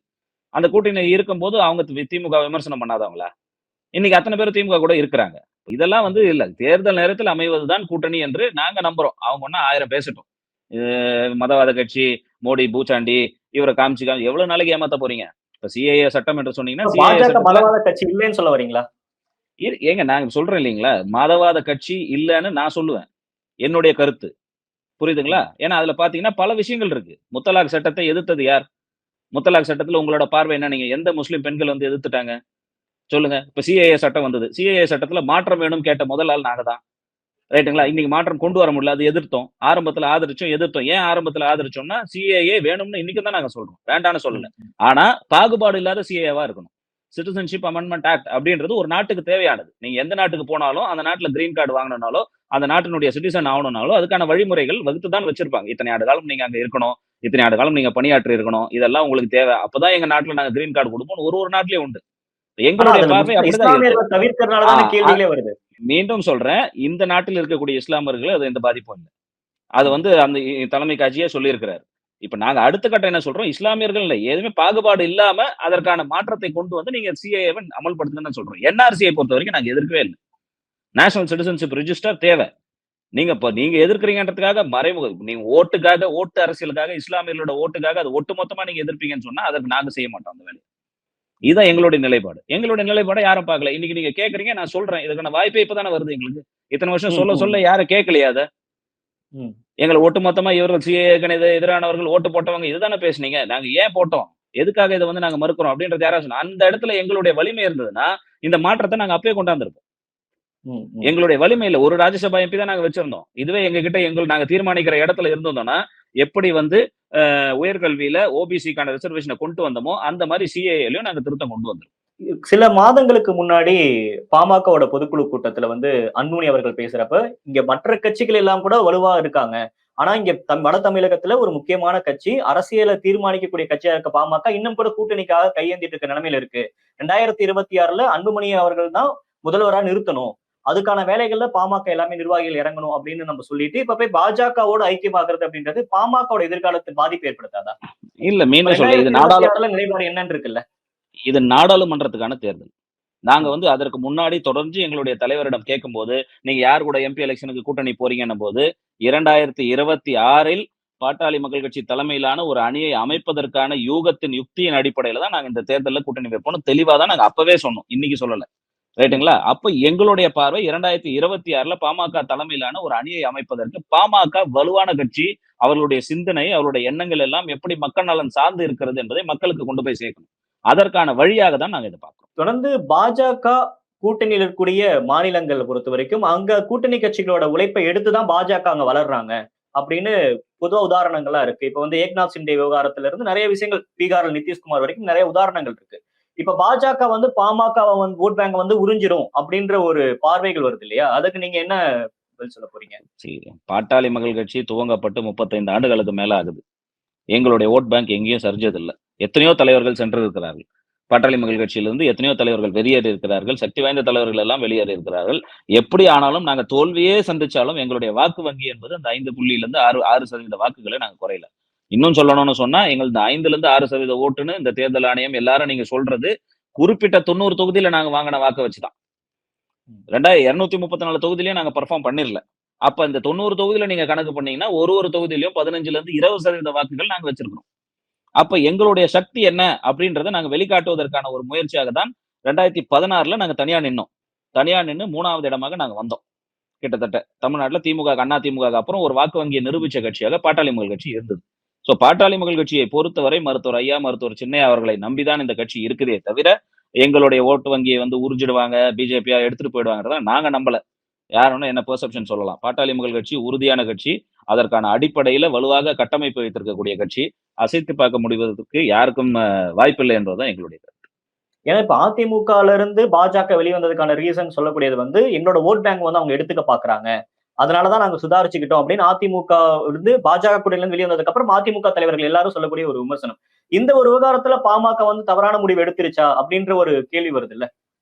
அந்த கூட்டணி இருக்கும்போது அவங்க திமுக விமர்சனம் பண்ணாதவங்களா? இன்னைக்கு அத்தன பேரும் திமுக கூட இருக்கிறாங்க. இதெல்லாம் வந்து இல்ல. தேர்தல் நேரத்தில் அமைவதுதான் கூட்டணி என்று நாங்க நம்புறோம். அவங்க ஒண்ணா 1000 பேசட்டும். இது மதவாத கட்சி, மோடி, பூச்சாண்டி இவர காமிச்சு எவ்வளவு நாளைக்கு ஏமாத்த போறீங்க? இப்ப சிஏஏ சட்டம் என்று சொன்னீங்கன்னா, இப்ப சிஏஏ பாஜக சட்டத்துல மதவாத கட்சி இல்லைன்னு சொல்ல வரீங்களா? ஏங்க நாங்க சொல்றேன் இல்லீங்களா? மதவாத கட்சி இல்லன்னு நான் சொல்லுவேன். என்னுடைய கருத்து. புரியுதுங்களா? ம். ஏன்னா அதுல பார்த்தீங்கன்னா, பல விஷயங்கள் இருக்கு. முத்தலாக் சட்டத்தை எதிர்த்தது யார்? முத்தலாக் சட்டத்துல உங்களோட பார்வை என்ன? நீங்க எந்த முஸ்லிம் பெண்கள் வந்து எதிர்த்துட்டாங்க? சொல்லுங்க. இப்ப சிஏஏ சட்டம் வந்தது. சிஏஏ சட்டத்துல மாற்றம் வேணும்னு கேட்ட முதல் ஆள் நாங்க தான். ரைட்டுங்களா? ம். இன்னைக்கு மாற்றம் கொண்டு வர முடியல. அது எதிர்த்தோம். ஆரம்பத்துல ஆதரிச்சோம், எதிர்த்தோம். ஏன் ஆரம்பத்துல ஆதரிச்சோம்னா, சிஏஏ வேணும்னு இன்னைக்கும் தான் நாங்க சொல்றோம். வேண்டான்னு சொல்லல. ம். ஆனா, பாகுபாடு இல்லாத சிஏஏவா இருக்கணும். சிட்டிசன்ஷிப் அமெண்ட்மென்ட் ஆக்ட் அப்படின்றது ஒரு நாட்டுக்கு தேவையானது. நீங்க எந்த நாட்டுக்கு போனாலும், அந்த நாட்டுல கிரீன் கார்டு வாங்கணும்னாலோ, அந்த நாட்டினுடைய சிட்டிசன் ஆவணும்னாலோ, அதுக்கான வழிமுறைகள் வகுத்து தான் வச்சிருப்பாங்க. இத்தனை ஆண்டு காலம் நீங்க அங்க இருக்கணும். இத்தனை ஆண்டு காலம் நீங்க பணியாற்றி இருக்கணும். இதெல்லாம் உங்களுக்கு தேவை. அப்பதான் எங்க நாட்டுல நாங்க கிரீன் கார்டு குடுப்போம்னு ஒரு நாட்டிலேயும் உண்டு. ஆனா எங்களுடைய அதுல பார்வை அப்படிதான் இருக்கு. இஸ்லாமியர்கள் தவிர்க்கிறதுனால ஆ தான் அ கேள்விகளே வருது. மீண்டும் சொல்றேன். இந்த நாட்டில் இருக்கக்கூடிய இஸ்லாமியர்கள் அது எந்த பாதிப்பும் இல்ல. அது ம். வந்து அந்த தலைமை காஜியே சொல்லியிருக்கிறாரு. இப்ப நாங்க அடுத்த கட்டம் என்ன சொல்றோம், இஸ்லாமியர்கள் இல்ல. எதுவுமே பாகுபாடு இல்லாம அதற்கான மாற்றத்தை கொண்டு வந்து நீங்க சிஏஏவ அமல்படுத்துங்கன்னு தான் சொல்றோம். என்ஆர்சியை பொறுத்தவரைக்கும் நாங்க எதிர்க்கவே இல்ல. நேஷனல் சிட்டிசன்ஷிப் ரிஜிஸ்டர் தேவை. நீங்க எதிர்க்கிறீங்கன்றதுக்காக நீங்க ஓட்டுக்காக, ஓட்டு அரசியலுக்காக, இஸ்லாமியர்களோட ஓட்டுக்காக அது ஒட்டுமொத்தமா நீங்க எதிர்ப்பீங்கன்னு சொன்னா, அதற்கு நாங்க செய்ய மாட்டோம் அந்த வேலைய. இதுதான் எங்களுடைய நிலைப்பாடு. எங்களுடைய நிலைப்பாட யாரும் பார்க்கல. இன்னைக்கு நீங்க கேட்கிறீங்க, நான் சொல்றேன். இதுக்கான வாய்ப்பே இப்ப தானே வருது எங்களுக்கு. இத்தன வருஷம் ம், சொல்ல ம், சொல்ல யாரும் கேட்கலையா அத? ம். எங்கள ஒட்டுமொத்தமா இவர்கள் சிஏஏக்கு எதிரானவர்கள், ஓட்டு போட்டவங்க இதுதானே பேசுனீங்க. நாங்க ஏன் போட்டோம்? எதுக்காக இத வந்து நாங்க மறுக்கிறோம்? அப்படின்றது யாராவது சொன்னா, அந்த இடத்துல எங்களுடைய வலிமை இருந்ததுன்னா, இந்த மாற்றத்த நாங்க அப்பயே கொண்டாந்திருப்போம். ம், ம். எங்களுடைய வலிமை இல்ல. ஒரு ராஜ்யசபா எம்பி தான் நாங்க வச்சிருந்தோம். இதுவே எங்ககிட்ட நாங்க தீர்மானிக்கிற இடத்துல இருந்திருந்தோம்னா, எப்படி வந்து உயர்கல்வியில ஓபிசிக்கான ரிசர்வேஷன கொண்டு வந்தோமோ, அந்த மாரி சிஏஏலயும் நாங்க திருத்தம் கொண்டு வந்திருக்கோம். சில மாதங்களுக்கு முன்னாடி பாமகவோட பொதுக்குழு கூட்டத்துல வந்து அன்புமணி அவர்கள் பேசுறப்ப, இங்க மற்ற கட்சிகள் எல்லாம் கூட வலுவா இருக்காங்க. ஆனா இங்க வட தமிழகத்துல ஒரு முக்கியமான கட்சி, அரசியல தீர்மானிக்கக்கூடிய கட்சியா இருக்க பாமக இன்னும் கூட கூட்டணிக்காக கையேந்திட்டு இருக்க நிலைமையில இருக்கு. 2026ல அன்புமணி அவர்கள் தான் முதல்வரா நிறுத்தணும். அதுக்கான வேலைகள்ல பாமக எல்லாமே நிர்வாகிகள் இறங்கணும் அப்படின்னு நம்ம சொல்லிட்டு, இப்ப போய் பாஜகவோட ஐக்கியமாகுறது அப்படின்றது பாமகவோட எதிர்காலத்துக்கு பாதிப்பு ஏற்படுத்தாதா? இல்ல இப்ப மீண்டும் சொல்றேன். 2026ல நிலைப்பாடு என்னன்னு இருக்குல்ல? இது நாடாளுமன்றத்துக்கான தேர்தல். நாங்க ம். வந்து அதற்கு முன்னாடி தொடர்ந்து எங்களுடைய தலைவரிடம் கேட்கும்போது, நீங்க யார் கூட எம்பி எலக்ஷனுக்கு கூட்டணி போறீங்கன்னும்போது, 2026ல் பாட்டாளி மக்கள் கட்சி தலைமையிலான ஒரு அணியை அமைப்பதற்கான யூகத்தின் யுக்தியின் அடிப்படையில தான் நாங்க இந்த தேர்தல்ல கூட்டணி வைப்போம்னு தெளிவா தான் நாங்க அப்பவே சொன்னோம். இன்னைக்கு சொல்லல. ம். ரைட்டுங்களா? அப்ப எங்களுடைய பார்வை 2026ல பாமக தலைமையிலான ஒரு அணியை அமைப்பதற்கு பாமக வலுவான கட்சி. அவர்களுடைய சிந்தனை, அவருடைய எண்ணங்கள் எல்லாம் எப்படி மக்கள் நலன் சார்ந்து இருக்கிறது என்பதை மக்களுக்கு கொண்டு போய் சேர்க்கணும். அதற்கான வழியாக தான் நாங்க இத பார்க்கிறோம். தொடர்ந்து பாஜக கூட்டணியில இருக்கக்கூடிய மாநிலங்கள பொறுத்தவரைக்கும், அங்க கூட்டணி கட்சிகளோட உழைப்பை எடுத்து தான் பாஜக அங்க வளர்றாங்க. அப்படின்னு பொதுவா உதாரணங்கள்லாம் இருக்கு. இப்ப வந்து ஏக்நாத் ஷிண்டே விவகாரத்துல இருந்து நெறைய விஷயங்கள், பீகார்ல நிதிஷ்குமார் வரைக்கும் நெறைய உதாரணங்கள் இருக்கு. இப்ப பாஜக வந்து பாமகவ வந்து வோட் பேங்க் வந்து உறிஞ்சிரும் அப்படின்ற ஒரு பார்வைகள் வருது இல்லையா? அதுக்கு நீங்க என்ன பதில் சொல்ல போறீங்க? சரி. பாட்டாளி மக்கள் கட்சி துவங்கப்பட்டு 35 ஆண்டுகளுக்கு மேல ஆகுது. எங்களுடைய வோட் பேங்க் எங்கேயும் சரிஞ்சதில்ல. எத்தனையோ தலைவர்கள் சென்றிருக்கிறார்கள். பாட்டாளி மக்கள் கட்சியிலிருந்து எத்தனையோ தலைவர்கள் வெளியேறி இருக்கிறார்கள். சக்தி வாய்ந்த தலைவர்கள் எல்லாம் வெளியேறி இருக்கிறார்கள். எப்படி ஆனாலும் நாங்க தோல்வியே சந்திச்சாலும் எங்களுடைய வாக்கு வங்கி என்பது அந்த 5 6% வாக்குகள நாங்க குறையல. இன்னும் சொல்லணும்னு சொன்னா, எங்களது 5லிருந்து 6% ஓட்டுன்னு இந்த தேர்தல் ஆணையம் எல்லாரும் நீங்க சொல்றது, குறிப்பிட்ட 90 தொகுதியில நாங்க வாங்குன வாக்க வச்சு தான். ம். 234 தொகுதியிலயும் நாங்க பெர்ஃபார்ம் பண்ணிரல. அப்ப இந்த 90 தொகுதியில நீங்க கணக்கு பண்ணீங்கன்னா, ஒரு தொகுதியிலயும் 15லிருந்து 20% வாக்குகள் நாங்க வச்சிருக்கிறோம். அப்ப எங்களுடைய சக்தி என்ன அப்படின்றத நாங்க வெளிக்காட்டுவதற்கான ஒரு முயற்சியாக தான் 2016ல நாங்க தனியா நின்னோம். தனியா நின்னு 3வது இடமாக நாங்க வந்தோம். கிட்டத்தட்ட தமிழ்நாட்டுல அண்ணா திமுகவுக்கு அப்புறம் ஒரு வாக்கு வங்கியை நிரூபிச்ச கட்சியாக பாட்டாளி மக்கள் கட்சி இருந்தது. பாட்டாளி மக்கள் கட்சியை பொறுத்தவரை மருத்துவர் சின்னையா அவர்களை நம்பிதான் இந்த கட்சி இருக்குதே தவிர, எங்களுடைய ஓட்டு வங்கியை வந்து உறிஞ்சிடுவாங்க, பிஜேபியா எடுத்துட்டு போயிடுவாங்கன்றத நாங்க நம்பல. யார் வேணா என்ன பெர்செப்ஷன் சொல்லலாம். பாட்டாளி மக்கள் கட்சி உறுதியான கட்சி. அதற்கான அடிப்படையில வலுவாக கட்டமைப்பு வைத்திருக்கக்கூடிய கட்சி. அசைத்து பார்க்க முடிவதற்கு யாருக்கும் வாய்ப்பில்லை என்பதுதான் எங்களுடைய கருத்து. ஏன்னா இப்ப அதிமுகல இருந்து பாஜக வெளிவந்ததுக்கான ரீசன் சொல்லக்கூடியது வந்து, எங்களோட வோட் பேங்க் வந்து அவங்க எடுத்துக்க பாக்குறாங்க. அதனால தான் நாங்க சுதாரிச்சுக்கிட்டோம் அப்படின்னு அதிமுக இருந்து பாஜக கூட்டணியிலிருந்து வெளிய வந்ததுக்கு அப்புறம் அதிமுக தலைவர்கள் எல்லாரும் சொல்லக்கூடிய ஒரு விமர்சனம். இந்த ஒரு விவகாரத்துல பாமக வந்து தவறான முடிவு எடுத்துருச்சா? அப்படின்ற ஒரு கேள்வி வருதுல்ல.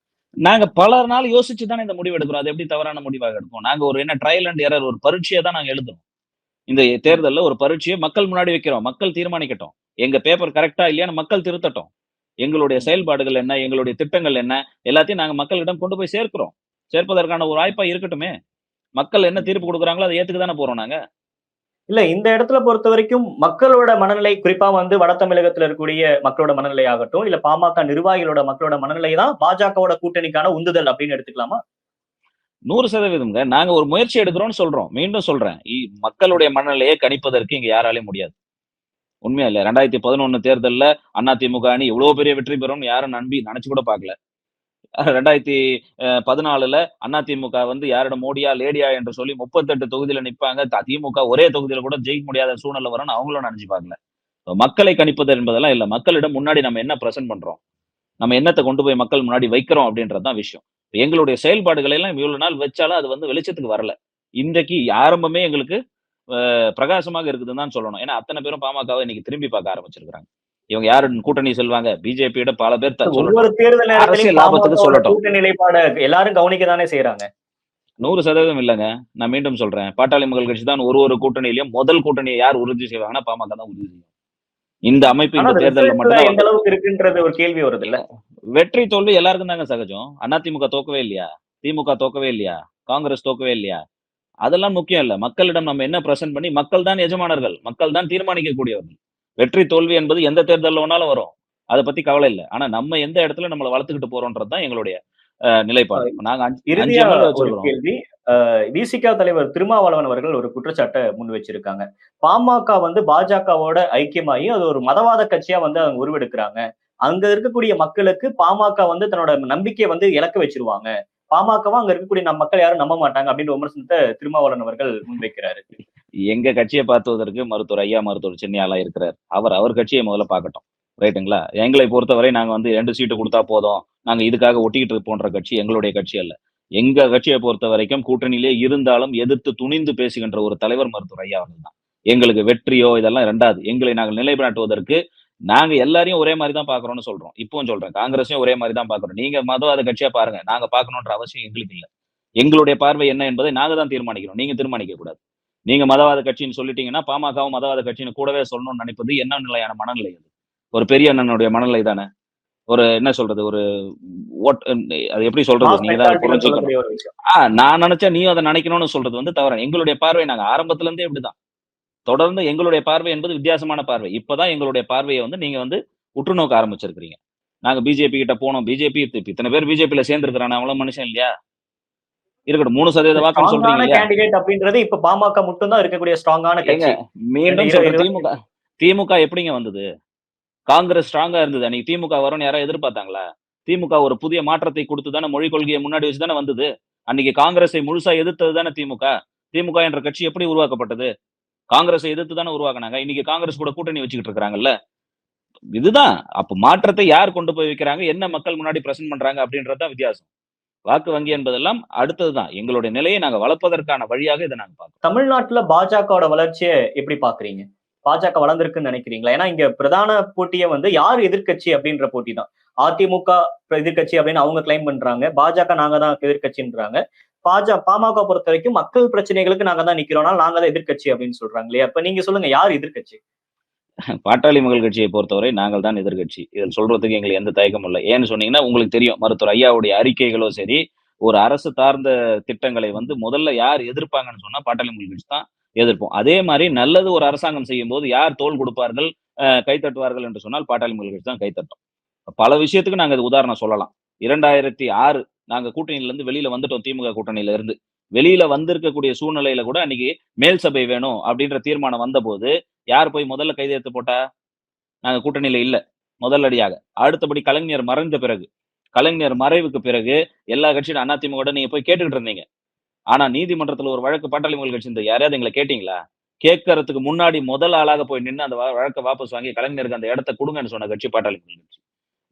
நாங்க பல நாள் யோசிச்சு தானே இந்த முடிவு எடுக்கிறோம். அது எப்படி தவறான முடிவாக எடுப்போம்? நாங்க ஒரு ட்ரையல் அண்ட் எரர் ஒரு பரீட்சைய தான் நாங்க எழுதுறோம். இந்த ம். தேர்தல்ல ஒரு பரீட்சைய மக்கள் முன்னாடி வைக்கிறோம். மக்கள் தீர்மானிக்கட்டும். எங்க பேப்பர் கரெக்ட்டா இல்லையான்னு மக்கள் திருத்தட்டும். எங்களுடைய ம். செயல்பாடுகள் என்ன? எங்களுடைய திட்டங்கள் என்ன? எல்லாத்தையும் நாங்க மக்களிடம் கொண்டு போய் சேர்க்கிறோம். சேர்ப்பதற்கான ஒரு வாய்ப்பா இருக்கட்டுமே! மக்கள் என்ன ம். தீர்ப்பு குடுக்குறாங்களோ, அத ஏத்துக்க தானே போறோம் நாங்க. இல்ல இந்த இடத்துல பொறுத்தவரைக்கும் மக்களோட மனநிலை குறிப்பா வந்து வட தமிழகத்துல இருக்கக்கூடிய மக்களோட மனநிலை ஆகட்டும், இல்ல பாமக நிர்வாகிகளோட மக்களோட மனநிலை தான் பாஜகவோட கூட்டணிக்கான உந்துதல் அப்படின்னு எடுத்துக்கலாமா? 100% நாங்க ஒரு முயற்சி எடுக்கிறோம்னு சொல்றோம். மீண்டும் சொல்றேன். மக்களுடைய மனநிலையை கணிப்பதற்கு இங்க யாராலயும் முடியாது. உண்மையா இல்லையா? 2011 தேர்தல்ல அதிமுக அணி இவ்ளோ பெரிய வெற்றி பெறும்னு யாரும் நெனச்சு கூட பார்க்கல. 2014ல அதிமுக வந்து யாரிடம் மோடியா, லேடியா என்று சொல்லி 38 தொகுதியில நிப்பாங்க. திமுக ஒரே தொகுதியில கூட ஜெயிக்க முடியாத சூழ்நிலை வரும்னு அவங்களும் நெனச்சு பார்க்கல. மக்களை கணிப்பது என்பதெல்லாம் இல்ல. மக்களிடம் முன்னாடி நம்ம என்ன பிரசன்ட் பண்றோம்? நம்ம என்னத்த கொண்டு போய் மக்கள் முன்னாடி வைக்கிறோம் அப்படின்றது தான் விஷயம். எங்களுடைய செயல்பாடுகளை எல்லாம் இவ்வளவு நாள் வச்சாலும் அது வந்து வெளிச்சத்துக்கு வரல. இன்றைக்கு ஆரம்பமே எங்களுக்கு பிரகாசமாக இருக்குதுன்னு தான் சொல்லணும். ஏன்னா அத்தன பேரும் பாமகவ இன்னைக்கு திரும்பி பார்க்க ஆரம்பிச்சிருக்காங்க. இவங்க யாரு கூட்டணி செல்வாங்க? பிஜேபியோட பல பேர் ஒவ்வொரு சொல்லட்டும். தேர்தல் நேரத்திலையும் அரசியல் லாபத்துக்கு பாமகவோட சொல்லட்டும். கூட்டணி நிலைப்பாட எல்லாரும் கவனிக்க தானே செய்றாங்க. 100% இல்லங்க. நான் மீண்டும் சொல்றேன். பாட்டாளி மக்கள் கட்சி தான் ஒரு கூட்டணியிலயும் முதல் கூட்டணிய யார் உறுதி செய்வாங்கன்னா, பாமக தான் உறுதி செய்யும். இந்த அமைப்பு ஆனா இந்த அது தேர்தல்ல ரிசல்ட்ல மட்டும் தான் எந்த வந்து அளவுக்கு இருக்குன்றது ஒரு கேள்வி வருதுல்ல. வெற்றி, தோல்வி எல்லாருக்கும் தாங்க சகஜம். அதிமுக தோக்கவே இல்லையா? திமுக தோக்கவே இல்லையா? காங்கிரஸ் தோக்கவே இல்லையா? அதெல்லாம் முக்கியம் இல்ல. மக்களிடம் நம்ம என்ன பிரசன்ட் பண்ணி மக்கள் தான் எஜமானர்கள். மக்கள் தான் தீர்மானிக்கக்கூடியவர்கள். வெற்றி, தோல்வி என்பது எந்த தேர்தல்ல வேணாலும் வரும். அத பத்தி கவலை இல்ல. ஆனா நம்ம எந்த இடத்துல நம்மள வளர்த்துக்கிட்டு போறோம்ன்றது தான் எங்களுடைய அ நிலைப்பாடு. இப்ப நாங்க 5 இறுதியா எம்எல்ஏ ஒரு வச்சிருக்கிறோம். கேள்வி. விசிக தலைவர் திருமாவளவன் அவர்கள் ஒரு குற்றச்சாட்ட முன் வச்சிருக்காங்க. பாமக வந்து பாஜகவோட ஐக்கியமாகி அது ஒரு மதவாத கட்சியா வந்து அவங்க உருவெடுக்குறாங்க. அங்க இருக்கக்கூடிய மக்களுக்கு பாமக வந்து தன்னோட நம்பிக்கைய வந்து இழக்க வச்சுருவாங்க. பாமகவ அங்க இருக்கக்கூடிய மக்கள் யாரும் நம்ப மாட்டாங்க அப்படின்ற விமர்சனத்த திருமாவளவன் அவர்கள் முன்வைக்கிறாரு. எங்க கட்சிய பார்த்துவதற்கு மருத்துவர் சின்னையாலாம் இருக்கிறார். அவர் கட்சிய முதல்ல பார்க்கட்டும். ரைட்டுங்களா? எங்களை பொறுத்தவரை நாங்க வந்து 2 சீட்டு குடுத்தா போதும். நாங்க இதுக்காக ஒட்டிக்கிட்டு போன்ற கட்சி எங்களுடைய கட்சி அல்ல. எங்க கட்சிய பொறுத்தவரைக்கும் கூட்டணியிலே இருந்தாலும் எதிர்த்து துணிந்து பேசுகின்ற ஒரு தலைவர் மருத்துவர் ஐயா அவர்கள் தான். எங்களுக்கு வெற்றியோ இதெல்லாம் 2வது. எங்களை நாங்கள் நிலைநாட்டுவதற்கு நாங்க எல்லாரையும் ஒரே மாரி தான் பார்க்கிறோம்னு சொல்றோம். இப்பவும் சொல்றேன். காங்கிரஸையும் ஒரே மாரி தான் பார்க்கிறோம். நீங்க மதவாத கட்சியா பாருங்க. நாங்க பார்க்கணுன்ற அவசியம் எங்களுக்கு இல்ல. எங்களுடைய பார்வை என்ன என்பதை நாங்க தான் தீர்மானிக்கிறோம். நீங்க தீர்மானிக்க கூடாது. நீங்க மதவாத கட்சின்னு சொல்லிட்டீங்கன்னா, பாமகவும் மதவாத கட்சின்னு கூடவே சொல்லணும்னு நினைப்பது என்ன நிலையான மனநிலை அது? ஒரு பெரிய அண்ணனுடைய மனநிலை தானே! ஒரு என்ன சொல்றது? ஒரு ஓட் அது எப்படி சொல்றது? மாஸ் நீங்க தான் அத மென்டாலிட்டில புரிஞ்சுக்கணும். சொல்லக்கூடிய ஒரு விஷயம். நான் நெனச்சா நீயும் அத நெனைக்கணும்னு சொல்றது வந்து தவறு. எங்களுடைய பார்வை நாங்க ஆரம்பத்துல இருந்தே இப்படிதான். தொடர்ந்து எங்களுடைய பார்வை என்பது வித்தியாசமான பார்வை. இப்ப தான் எங்களுடைய பார்வைய வந்து நீங்க வந்து உற்று நோக்க ஆரம்பிச்சிருக்கிறீங்க. நாங்க பிஜேபி கிட்ட போனோம். பிஜேபி இத்தன பேர் பிஜேபில சேர்ந்திருக்கிறானே அவன்லாம் மனுஷன் இல்லையா? இருக்கட்டும் 3% வாக்குன்னு சொல்றீங்க ஸ்ட்ராங்கான இல்லையா? கேண்டீடேட் கேண்டிடேட் அப்படின்றது இப்ப பாமக மட்டும் தான் இருக்கக்கூடிய ஸ்ட்ராங்கான ஏங்க கட்சி. மீண்டும் சொல்றேன் 2025 திமுக எப்படிங்க வந்தது? காங்கிரஸ் ஸ்ட்ராங்கா இருந்தது. அன்னைக்கு திமுக வரும்னு யாராவது எதிர்பார்த்தாங்களா? திமுக ஒரு புதிய மாற்றத்தை குடுத்து தானே மொழிக் கொள்கைய முன்னாடி வச்சு தானே வந்தது. அன்னைக்கு காங்கிரஸை முழுசா எதிர்த்தது தானே திமுக. திமுக என்ற கட்சி எப்படி உருவாக்கப்பட்டது? காங்கிரஸை எதிர்த்து தானே உருவாக்குனாங்க. இன்னைக்கு காங்கிரஸ் கூட கூட்டணி வச்சுக்கிட்டு இருக்காங்கல்ல. இதுதான். அப்ப மாற்றத்தை யார் கொண்டு போய் வைக்கிறாங்க? என்ன மக்கள் முன்னாடி பிரசன்ட் பண்றாங்க அப்படின்றது தான் வித்தியாசம். வாக்கு வங்கி என்பதெல்லாம் அடுத்தது தான். எங்களுடைய நிலையை நாங்க வளர்ப்பதற்கான வழியாக இத நாங்க பார்க்கிறோம். தமிழ்நாட்டுல பாஜகவோட வளர்ச்சிய எப்படி பார்க்குறீங்க? பாஜக வளர்ந்திருக்குன்னு நினைக்கிறீங்களா? ஏன்னா இங்க பிரதான போட்டியே வந்து யார் எதிர்க்கட்சி அப்படின்ற போட்டி தான். அதிமுக எதிர்க்கட்சி அப்படின்னு அவங்க கிளைம் பண்றாங்க. பாஜக நாங்க தான் எதிர்க்கட்சின்றாங்க. பாமக பொறுத்தவரைக்கும் மக்கள் பிரச்சனைகளுக்கு நாங்க தான் நிக்கிறோம். அதனால நாங்க தான் எதிர்க்கட்சி அப்படின்னு சொல்றாங்க இல்லையா? அப்ப நீங்க சொல்லுங்க யார் எதிர்க்கட்சி? பாட்டாளி மக்கள் கட்சியை பொறுத்தவரை நாங்கள் தான் எதிர்க்கட்சி. இதில் சொல்றதுக்கு எங்களுக்கு எந்த தயக்கமும் இல்ல. ஏன்னு சொன்னீங்கன்னா, உங்களுக்கு தெரியும். மருத்துவர் ஐயாவுடைய அறிக்கைகளும் சரி, ஒரு அரசு சார்ந்த திட்டங்களை வந்து முதல்ல யார் எதிர்ப்பாங்கன்னு சொன்னா, பாட்டாளி மக்கள் கட்சி தான் எதிர்ப்போம். அதே மாரி நல்லது ஒரு அரசாங்கம் செய்யும்போது யார் தோள் கொடுப்பார்கள், கை தட்டுவார்கள் என்று சொன்னால் பாட்டாளி மக்கள் கட்சி தான் கை தட்டும். பல விஷயத்துக்கு நாங்க இது உதாரணம் சொல்லலாம். 2006 நாங்க கூட்டணியில இருந்து வெளியில வந்துட்டோம் திமுக கூட்டணியில இருந்து. வெளியில வந்திருக்கக்கூடிய சூழ்நிலையில கூட அன்னைக்கு மேல் சபை வேணும் அப்படின்ற தீர்மானம் வந்தபோது, யார் போய் முதல்ல கையெழுத்து போட்டா? நாங்க கூட்டணியில இல்ல. முதல் அடியாக. அடுத்தபடி கலைஞர் மறைந்த பிறகு, கலைஞர் மறைவுக்கு பிறகு எல்லா கட்சியும் அதிமுகவோட நீங்க போய் கேட்டுக்கிட்டு இருந்தீங்க. ஆனா நீதிமன்றத்துல ஒரு வழக்கு பாட்டாளி மக்கள் கட்சி இருந்தது. யாரையாவது எங்கள கேட்டீங்களா? கேட்கறதுக்கு முன்னாடி முதல் ஆளாக போய் நின்னு அந்த வழக்க வாபஸ் வாங்கி கலைஞருக்கு அந்த இடத்த குடுங்கன்னு சொன்ன கட்சி பாட்டாளி மக்கள் கட்சி.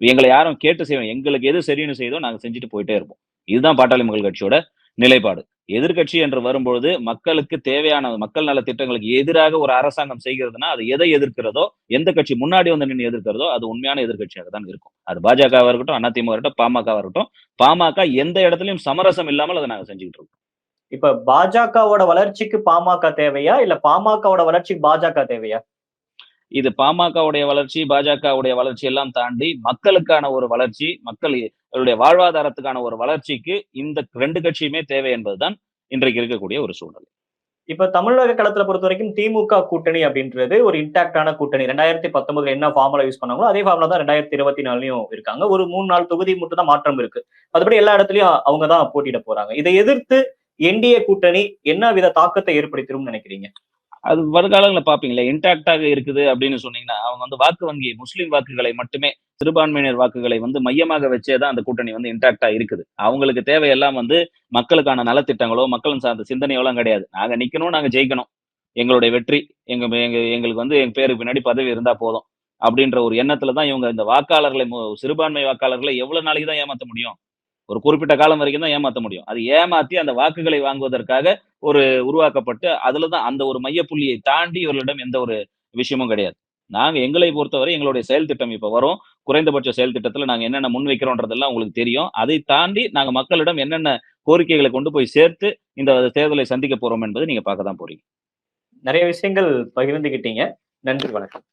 எங்கள யாரும் கேட்டு செய்வோம். எங்களுக்கு எது சரின்னு செய்யுதோ நாங்க செஞ்சுட்டு போயிட்டே இருப்போம். இதுதான் பாட்டாளி மக்கள் கட்சியோட நிலைப்பாடு. எதிர்க்கட்சி என்று வரும்பொழுது மக்களுக்கு தேவையான மக்கள் நல திட்டங்களுக்கு எதிராக ஒரு அரசாங்கம் செய்கிறதுனா, அது எதை எதிர்க்கிறதோ, எந்த கட்சி முன்னாடி வந்து நின்னு எதிர்க்கிறதோ, அது உண்மையான எதிர்க்கட்சியாக தான் இருக்கும். அது பாஜகவா இருக்கட்டும், அதிமுகவா இருக்கட்டும், பாமகவா இருக்கட்டும். பாமக எந்த இடத்திலயும் சமரசம் இல்லாமல் அத நாங்க செஞ்சுகிட்டு இருக்கோம். இப்ப பாஜகவோட வளர்ச்சிக்கு பாமக தேவையா? இல்ல பாமகவோட வளர்ச்சிக்கு பாஜக தேவையா? இது பாமகவுடைய வளர்ச்சி, பாஜகவுடைய வளர்ச்சி எல்லாம் தாண்டி மக்களுக்கான ஒரு வளர்ச்சி, மக்களுடைய வாழ்வாதாரத்துக்கான ஒரு வளர்ச்சிக்கு இந்த 2 கட்சியுமே தேவை என்பதுதான் இன்றைக்கு இருக்கக்கூடிய ஒரு சூழ்நிலை. இப்ப தமிழக களத்துல பொறுத்தவரைக்கும் திமுக கூட்டணி அப்படின்றது ஒரு இன்டாக்டான கூட்டணி. 2019 என்ன ஃபார்முலா யூஸ் பண்ணாங்களோ, அதே ஃபார்முலா தான் 2024லயும் இருக்காங்க. ஒரு 3, 4 தொகுதி மட்டும் தான் மாற்றம் இருக்கு. மத்தபடி எல்லா இடத்துலயும் அவங்க தான் போட்டியிட போறாங்க. இதை எதிர்த்து என்டிஏ கூட்டணி என்ன வித தாக்கத்தை ஏற்படுத்திரும்னு நினைக்கிறீங்க? அது வருங்காலங்கள்ல பார்ப்பீங்களே, இன்டாக்ட்டாக இருக்குது அப்படின்னு சொன்னீங்கன்னா, அவங்க வந்து வாக்கு வங்கி முஸ்லிம் வாக்குகளை மட்டுமே, சிறுபான்மையினர் வாக்குகளை வந்து மையமாக வச்சே தான் அந்த கூட்டணி வந்து இன்டாக்ட்டா இருக்குது. அவங்களுக்கு தேவையெல்லாம் வந்து மக்களுக்கான நலத்திட்டங்களோ, மக்கள் சார்ந்த சிந்தனையோலாம் கிடையாது. நாங்க நிக்கணும், நாங்க ஜெயிக்கணும். எங்களுடைய வெற்றி, எங்க எங்க எங்களுக்கு வந்து எங்க பேருக்கு பின்னாடி பதவி இருந்தா போதும். அப்படின்ற ஒரு எண்ணத்துல தான் இவங்க இந்த வாக்காளர்களை சிறுபான்மை வாக்காளர்களை எவ்வளவு நாளைக்கு தான் ஏமாத்த முடியும்? ஒரு குறிப்பிட்ட காலம் வரைக்கும் தான் ஏமாத்த முடியும். அது ஏமாத்தி அந்த வாக்குகளை வாங்குவதற்காக ஒரு உருவாக்கப்பட்டு, அதுல தான் அந்த ஒரு மையப்புள்ளியை தாண்டி இவர்களிடம் எந்த ஒரு விஷயமும் கிடையாது. நாங்க எங்களை பொறுத்தவரை எங்களுடைய செயல் திட்டம் இப்ப வரும். குறைந்தபட்ச செயல் திட்டத்துல நாங்க என்னென்ன முன்வைக்கிறோன்றதெல்லாம் உங்களுக்கு தெரியும். அதை தாண்டி நாங்க மக்களிடம் என்னென்ன கோரிக்கைகள கொண்டு போய் சேர்த்து இந்த தேர்தலை சந்திக்க போறோம் என்பதை நீங்க பார்க்க தான் போறீங்க. நிறைய விஷயங்கள் பகிர்ந்துகிட்டீங்க. நன்றி, வணக்கம்.